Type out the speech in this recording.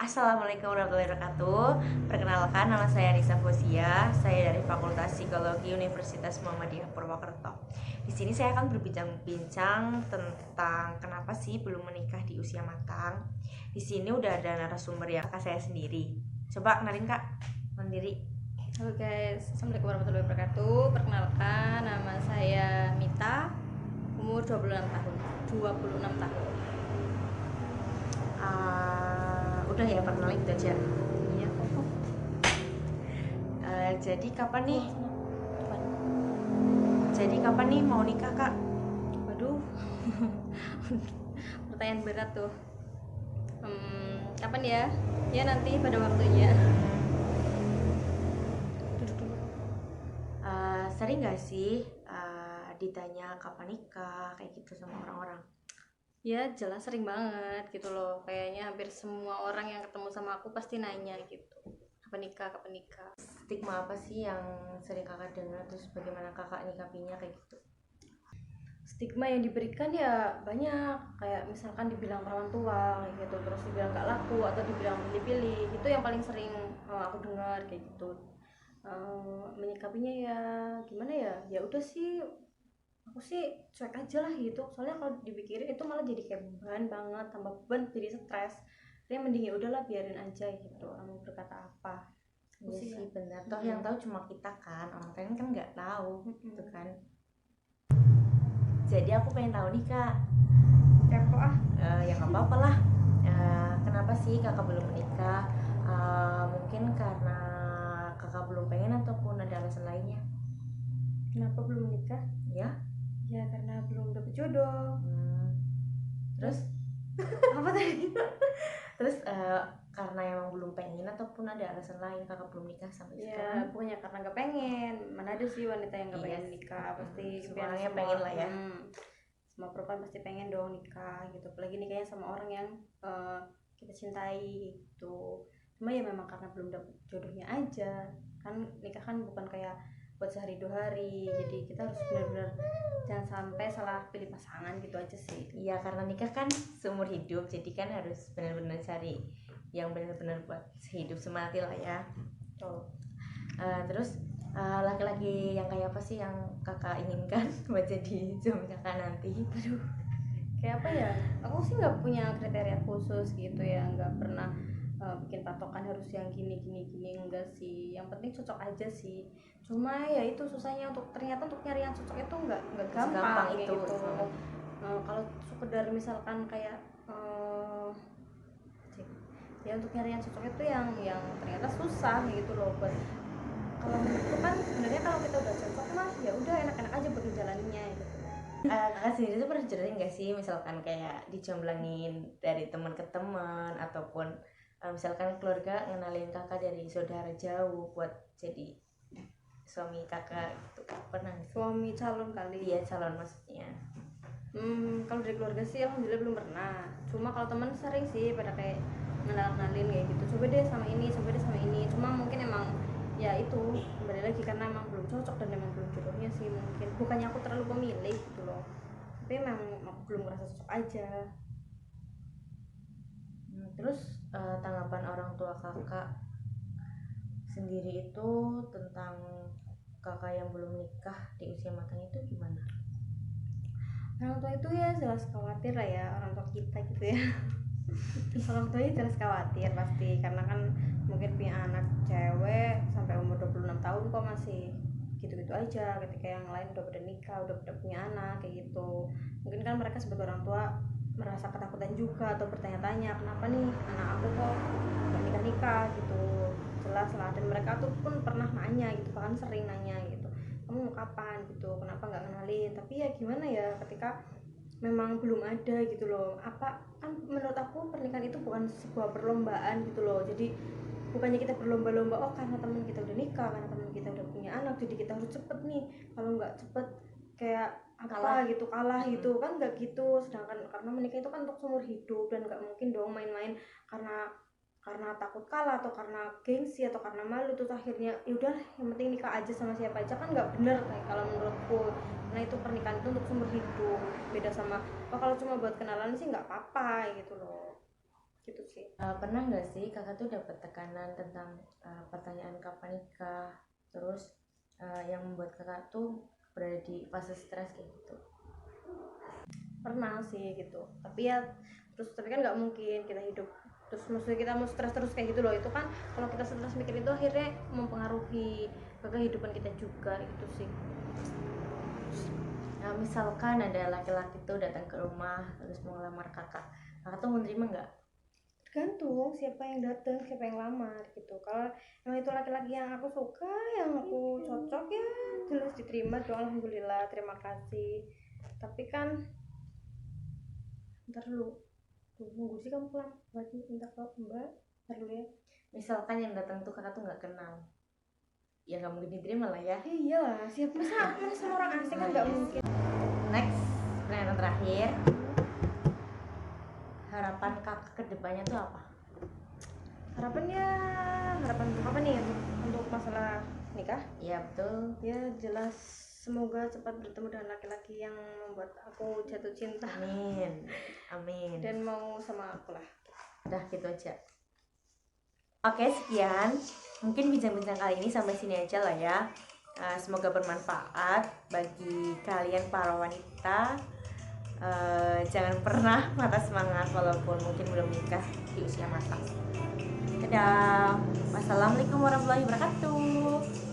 Assalamualaikum warahmatullahi wabarakatuh. Perkenalkan, nama saya Nisa Fosia. Saya dari Fakultas Psikologi Universitas Muhammadiyah Purwokerto. Di sini saya akan berbincang-bincang tentang kenapa sih belum menikah di usia matang. Di sini udah ada narasumber yang kakak saya sendiri. Coba kenalin kak, mandiri. Halo guys, Assalamualaikum warahmatullahi wabarakatuh. Perkenalkan, nama saya Mita, umur 26 tahun. Udah ya, perkenalin gitu aja. Iya. Jadi kapan nih mau nikah kak? Waduh, pertanyaan berat tuh. Kapan ya? Ya nanti pada waktunya. Duduk dulu. Sering gak sih ditanya kapan nikah kayak gitu sama orang-orang? Ya jelas sering banget gitu loh. Kayaknya hampir semua orang yang ketemu sama aku pasti nanya gitu. Kapan nikah, kapan nikah. Stigma apa sih yang sering kakak dengar, terus bagaimana kakak nyikapinya kayak gitu? Stigma yang diberikan ya banyak, kayak misalkan dibilang perawan tua gitu, terus dibilang gak laku atau dibilang pilih-pilih, itu yang paling sering aku dengar kayak gitu. Menyikapinya ya gimana ya, ya udah sih, aku sih cuek aja lah gitu, soalnya kalau dipikirin itu malah jadi kayak beban banget, tambah beban jadi stres. Jadi mending ya udahlah biarin aja gitu, orang mau berkata apa. Iya sih ya. benar, toh yang tahu cuma kita kan, orang lain kan nggak tahu gitu kan. Jadi aku pengen tahu nih kak, Kepo ya nggak apa-apa lah. Kenapa sih kakak belum menikah? Mungkin karena kakak belum pengen ataupun ada alasan lainnya? Kenapa belum menikah? Ya. Ya karena belum dapet jodoh. Terus Apa tadi? Terus karena emang belum pengen ataupun ada alasan lain kakak belum nikah sampai Ya sekarang? bukannya karena nggak pengen, mana ada sih wanita yang nggak Iya pengen nikah, pasti semuanya pengen lah ya. Semua perempuan pasti pengen dong nikah gitu, apalagi nikahnya sama orang yang kita cintai gitu. Cuma ya memang karena belum dapet jodohnya aja, kan nikah kan bukan kayak buat sehari dua hari, jadi kita harus benar-benar jangan sampai salah pilih pasangan gitu aja sih. Iya, karena nikah kan seumur hidup, jadi kan harus benar-benar cari yang benar-benar buat sehidup semati lah ya. Terus laki-laki yang kayak apa sih yang kakak inginkan buat jadi suami kakak nanti? Aduh, kayak apa ya, aku sih nggak punya kriteria khusus gitu ya, nggak pernah bikin patokan harus yang gini enggak sih, yang penting cocok aja sih. Cuma ya itu susahnya, ternyata untuk nyari yang cocok itu nggak gampang itu gitu. Kalau sekedar misalkan kayak ya untuk nyari yang cocok itu yang ternyata susah gitu loh. Buat kalau menurutku kan sebenarnya kalau kita udah cocok mah ya udah enak-enak aja buat jalannya gitu. Kakak sendiri tuh pernah ceritain gak sih misalkan kayak dijomblangin dari teman ke teman, ataupun misalkan keluarga ngenalin kakak dari saudara jauh buat jadi suami kakak gitu, pernah? Suami calon kali. Iya, calon maksudnya. Kalau dari keluarga sih alhamdulillah belum pernah. Cuma kalau teman sering sih pada kayak ngenalin kayak gitu, coba deh sama ini. Cuma mungkin emang ya itu kembali lagi karena emang belum cocok dan emang belum jodohnya sih. Mungkin bukannya aku terlalu pemilih gitu loh, tapi emang aku belum merasa cocok aja. Terus tanggapan orang tua kakak sendiri itu tentang kakak yang belum nikah di usia matang itu gimana? Orang tua itu ya jelas khawatir lah ya, orang tua kita gitu ya. Orang tuanya jelas khawatir pasti, karena kan mungkin punya anak cewek sampai umur 26 tahun kok masih gitu-gitu aja, ketika yang lain udah pada nikah, udah pada punya anak kayak gitu. Mungkin kan mereka sebagai orang tua merasa ketakutan juga atau bertanya-tanya, kenapa nih anak aku kok gak nikah-nikah gitu. Jelas lah, dan mereka tuh pun pernah nanya gitu, bahkan sering nanya gitu, kamu mau kapan gitu, kenapa nggak kenalin. Tapi ya gimana ya, ketika memang belum ada gitu loh. Apa kan menurut aku pernikahan itu bukan sebuah perlombaan gitu loh. Jadi bukannya kita berlomba-lomba, oh karena teman kita udah nikah, karena teman kita udah punya anak, jadi kita harus cepet nih. Kalau nggak cepet kayak kalah gitu kan, nggak gitu. Sedangkan karena menikah itu kan untuk seumur hidup, dan nggak mungkin dong main-main karena takut kalah atau karena gengsi atau karena malu terus akhirnya ya udah yang penting nikah aja sama siapa aja, kan nggak bener kayak kalau menurutku. Nah itu pernikahan itu untuk seumur hidup, beda sama kalau cuma buat kenalan sih nggak apa-apa gitu loh. gitu sih. Pernah nggak sih kakak tuh dapat tekanan tentang pertanyaan kapan nikah, terus yang membuat kakak tuh berada di fase stres kayak gitu? Pernah sih gitu, tapi ya tapi kan nggak mungkin kita hidup terus maksudnya kita mau stres terus kayak gitu loh. Itu kan kalau kita stres mikir itu akhirnya mempengaruhi ke kehidupan kita juga gitu sih. Nah, misalkan ada laki-laki tuh datang ke rumah terus mau ngelamar kakak tuh mau terima nggak? Tergantung siapa yang datang, siapa yang lamar gitu. Kalau emang itu laki-laki yang aku suka, yang aku cocok, ya jelas diterima dong, alhamdulillah, terima kasih. Tapi kan ntar dulu nunggu sih kamu pulang lagi, minta ke mbak, ntar dulu ya. Misalkan yang datang tuh kakak tuh nggak kenal, ya nggak mungkin diterima lah ya. Iyalah, siapa masa orang asing kan nggak mungkin. Next, pertanyaan terakhir, harapan kakak kedepannya tuh apa? Harapan untuk apa nih, untuk masalah nikah? Iya betul. Ya jelas semoga cepat bertemu dengan laki-laki yang membuat aku jatuh cinta. Amin, amin. Dan mau sama aku lah. Udah gitu aja. Oke, sekian. Mungkin bincang-bincang kali ini sampai sini aja lah ya. Semoga bermanfaat bagi kalian para wanita. Jangan pernah patah semangat walaupun mungkin belum nikah di usia matang. Dadah. Wassalamualaikum warahmatullahi wabarakatuh.